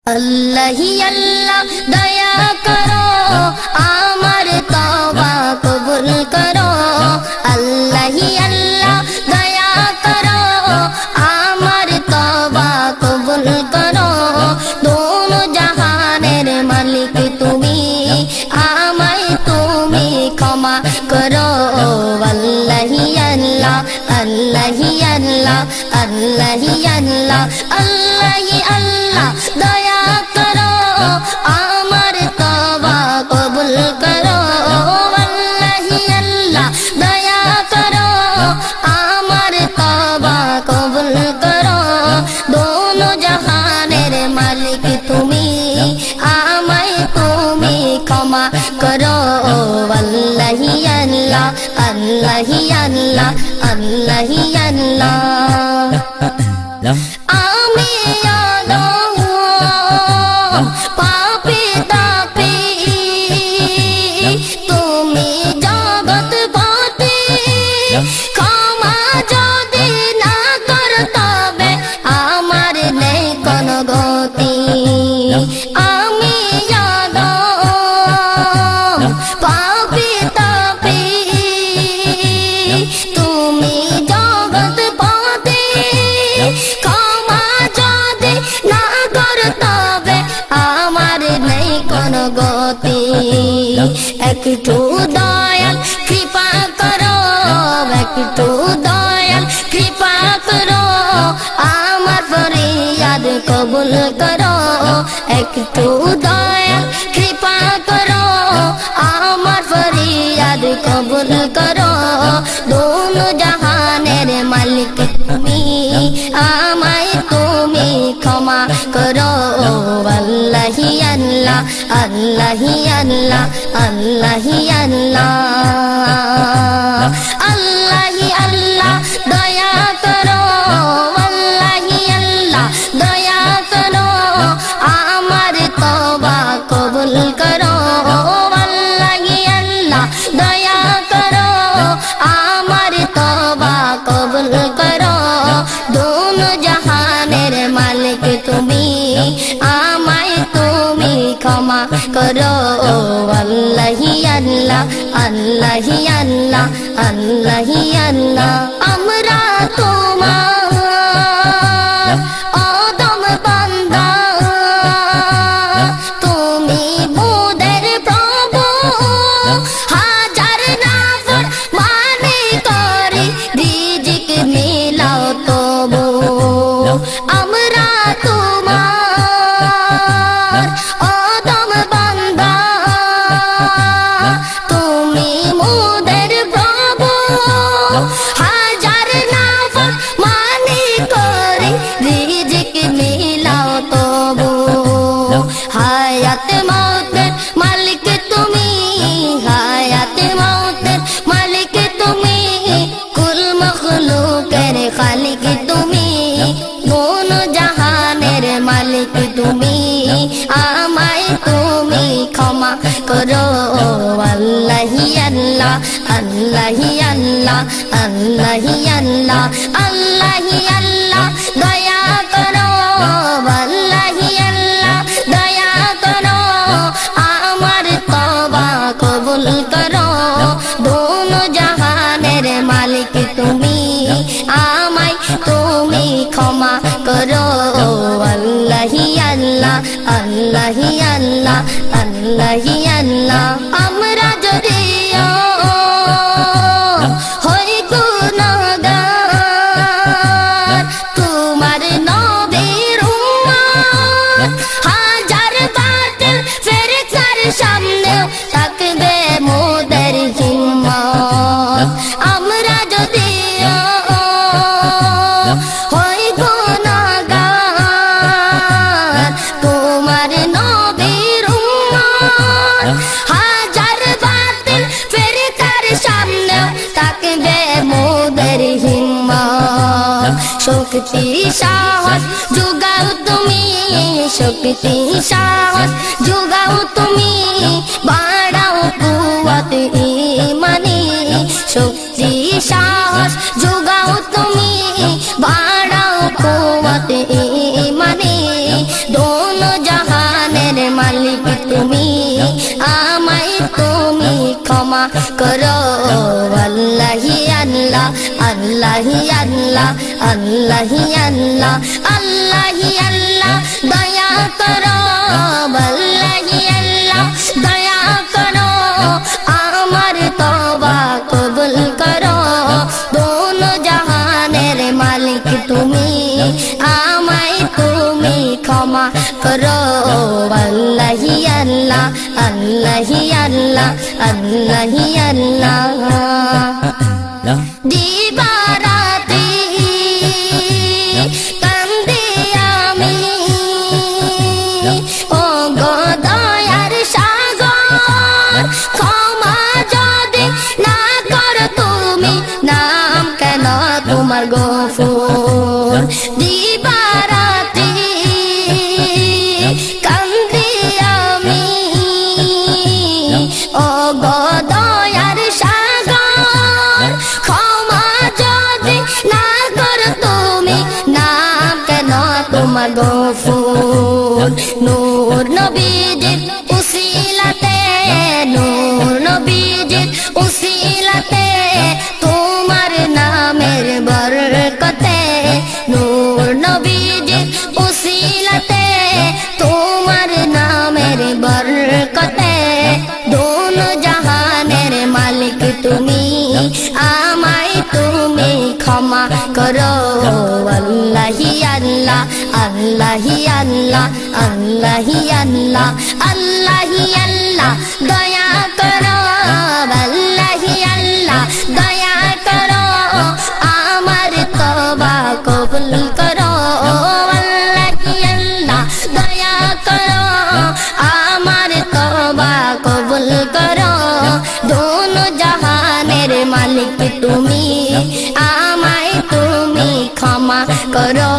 अल्लाह ही अल्लाह दया करो आमर तौबा कबूल करो। अल्लाह ही अल्लाह दया करो आमर तौबा कबूल करो। दोनों जहानेर मालिक तुमी आमाय तुमी क्षमा करो। अल्लाह ही अल्लाह अल्लाह ही अल्लाह अल्लाह ही अल्लाह अल्लाह ही अल्लाह दया करो आमर तौबा कबूल करो। अल्लाह ही अल्लाह दया करो आमर तौबा कबूल करो। दोनों जहानेर मालिक तुमी आमाय तुमी क्षमा करो। अल्लाह ही अल्लाह अल्लाह ही अल्लाह अल्लाह ही अल्लाह। आमी पापी तापी तुमी जगत पति क्षमा जदि ना करो तबे आमार नेই कोनो गति। आमी पापी तापी तुमी जगत पति क्षमा जदि ना करो तबे आमार नेই কোনো গতি। একটু দয়াল কৃপা করো একটু দয়াল কৃপা করো আমার ফরিয়াদ কবুল করো। একটু দয়াল কৃপা করো আমার ফরিয়াদ কবুল করো। দোনো জাহানের মালিক তুমি আমায় তুমি ক্ষমা করো। আল্লাহ হি আল্লাহ আল্লাহ হি আল্লাহ আল্লাহ হি আল্লাহ। আল্লাহ হি আল্লাহ দয়া করো আল্লাহ হি আল্লাহ দয়া করো আমার তওবা কবুল করো। আল্লাহ হি আল্লাহ দয়া করো আমার তওবা কবুল করো। দোনো জাহানের মালিক তুমি আমায় তুমি ক্ষমা করো। আল্লাহ হি আল্লাহ আল্লাহ হি আল্লাহ আল্লাহ হি আল্লাহ। আমরা তোমার আদম বান্দা তুমি মোদের প্রভু। হাজার নাফর মানে করি রিজিক মিলাও তবু। আমরা তোমার আদম বান্দা তুমি মোদের প্রভু। হাজার নাফর মানে করি রিজিক মিলাও তবু। হায়াত মৌতের মালিক তুমি হায়াত মৌতের মালিক তুমি কুল মখলুকের খালিক তুমি। দোনো জাহানের মালিক তুমি আমায় তুমি ক্ষমা করো। আল্লাহ হি আল্লাহ আল্লাহ হি আল্লাহ আল্লাহ হি আল্লাহ আল্লাহ হি আল্লাহ দয়া করো। আল্লাহ হি আল্লাহ দয়া করো আমার তওবা কবুল করো। দোনো জাহানের মালিক তুমি আমায় তুমি ক্ষমা করো। আল্লাহ হি আল্লাহ আল্লাহ হি আল্লাহ আল্লাহ হি আল্লাহ। আমরা যদিও হই গুনাহগার তোমার নবীর উম্মত। হাজার বাতিল ফেরেশতার সামনে থাকবে মোদের হিম্মত। আমরা যদিও হই গুনাহগার তোমার নবীর উম্মত। হাজার বাতিল ফেরেশতার সামনে থাকবে মোদের হিম্মত। শক্তি সাহস যোগাও তুমি শক্তি সাহস যোগাও তুমি বাড়াও কুওয়াত ঈমানি। শক্তি সাহস যোগাও তুমি বাড়াও কুওয়াত ঈমানি। दोनों जहां ক্ষমা করো আল্লাহি আল্লাহ আল্লাহি আল্লাহ আল্লাহি আল্লাহ আল্লাহি আল্লাহ দয়া করো আল্লাহি আল্লাহ দয়া করো আমার তওবা কবুল করো দোনো জাহানের মালিক তুমি আমায় তুমি ক্ষমা করো আল্লাহি আল্লাহ আল্লাহি আল্লাহ আল্লাহি আল্লাহ দিবারাতি কান্দি আমি ও গো দয়ার সাগর ক্ষমা যদি না করো তুমি নাম কেন তোমার গফুর দিবারাতি কান্দি আমি ও গো দয়ার সাগর ক্ষমা যদি না করো তুমি নাম কেন তোমার গফুর নূর নবীজির উসিলাতে নূর নবীজির উসিলাতে তোমার নামের বরকতে নূর নবীজির উসিলাতে তোমার নামের বরকতে দোনো জাহানের মালিক তুমি আমায় তুমি ক্ষমা করো আল্লাহি আল্লাহ আল্লাহি আল্লাহ আল্লাহি আল্লাহ আল্লাহি আল্লাহ দয়া করো আল্লাহি আল্লাহ দয়া করো আমার তওবা কবুল করো আল্লাহি আল্লাহ দয়া করো আমার তওবা কবুল করো দোনো জাহানের মালিক তুমি আমায় তুমি ক্ষমা করো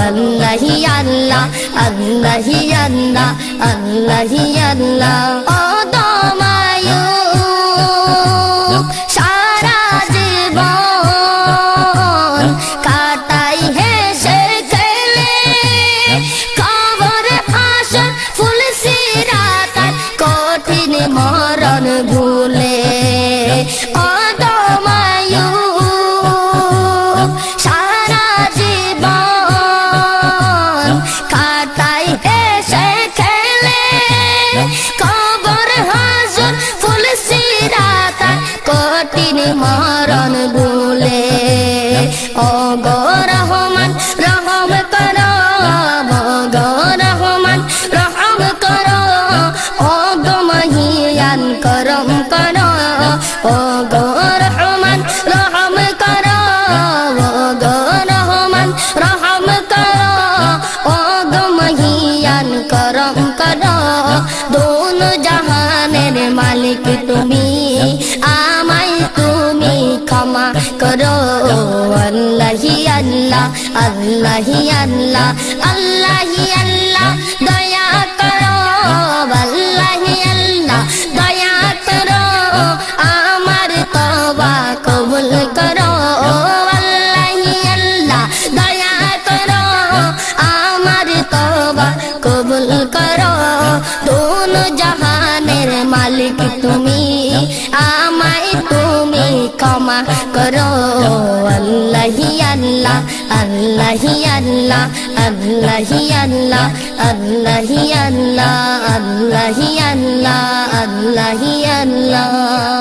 আল্লাহি আল্লাহ আল্লাহি আল্লাহ আল্লাহি আল্লাহ ও দমায়ু সারা জীবন কাটাই হেসে খেলে কবর হাসর ফুল সিরাত কঠিন মরণ ভুলে ও দমায়ু সারা জীবন কাটাই হেসে খেলে কবর হাসর ফুল সিরাত কঠিন মরণ ভুলে ও গো রহমান রহম করো গো রহমান রহম করো ও গো মহিয়ান করম করো ও গো রহমান রহম করো ও গো রহমান রহম করো ও গো মহিয়ান করম করো দোনো জাহানের মালিক তুমি আমায় তুমি ক্ষমা করো আল্লাহি আল্লাহ আল্লাহি আল্লাহ আল্লাহি আল্লাহ দয়া করো আল্লাহি আল্লাহ দয়া করো আমার তওবা কবুল করো আল্লাহি আল্লাহ দয়া করো আমার তওবা কবুল করো দোনো জাহানের মালিক তুমি আমায় তুমি ক্ষমা করো আল্লাহি আল্লাহ আল্লাহি আল্লাহ আল্লাহি আল্লাহ আল্লাহি আল্লাহ আল্লাহি আল্লাহ আল্লাহি আল্লাহ